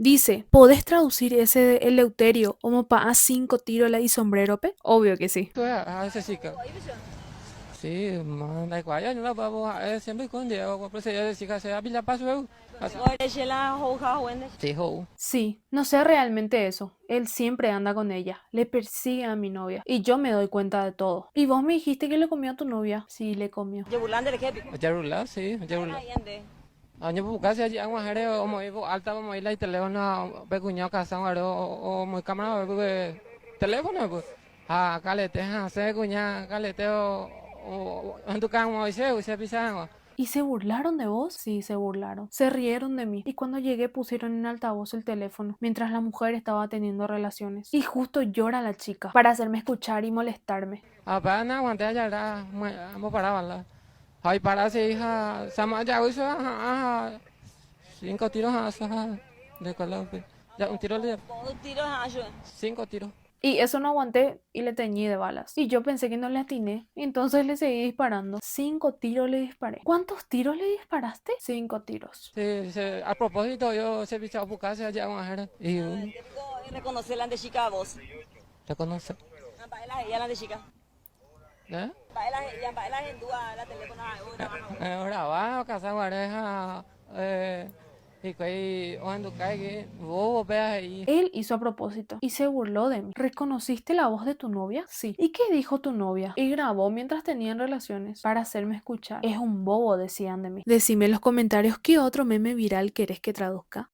Dice, ¿podés traducir ese de Eleuterio como pa a 5 tiros la y sombrero, pe? Obvio que sí. Tôi à sẽ xịt sí, mà đại quả nó là bảo xem biết con điều có sẽ xịt sẽ bị la paso sí ho Sí, no sé realmente eso. Él siempre anda con ella, le persigue a mi novia y yo me doy cuenta de todo. ¿Y vos me dijiste que le comió a tu novia? Sí, le comió. jarula sí jarula anh bu cá sẽ ăn mà hay đấy ông ấy vụ alta ông ấy lấy teléfono bé cùng nhau cả xong rồi đó ông ấy camera về teléfono bu à calete ha sẽ cùng nhau calete anh tu cang mà sẽ bị sao ¿Y se burlaron de vos? Sí, se burlaron. Se rieron de mí. Y cuando llegué pusieron en altavoz el teléfono, mientras la mujer estaba teniendo relaciones. Y justo llora la chica, para hacerme escuchar y molestarme. à bà na hoàn toàn ra mà para là hỏi para sẽ ha sama aja uso ha cinco tiros ha de Colombia ya un tiro le cinco tiros. Y eso no aguanté y le teñí de balas. Y yo pensé que no le atiné. Y entonces le seguí disparando. 5 tiros le disparé. ¿Cuántos tiros le disparaste? 5 tiros. Sí, a propósito, yo se viste a buscarse allá a Guajira y Reconocer la de chica a vos. reconoce. Baila ella la de chica. ¿Eh? Baila en dúa la teléfono Ahora va a casa guareja y que cuando cae vos veas ahí. Él hizo a propósito y se burló de mí. ¿Reconociste la voz de tu novia? Sí. ¿Y qué dijo tu novia? Y grabó mientras tenían relaciones para hacerme escuchar. Es un bobo, decían de mí. Decime en los comentarios qué otro meme viral querés que traduzca.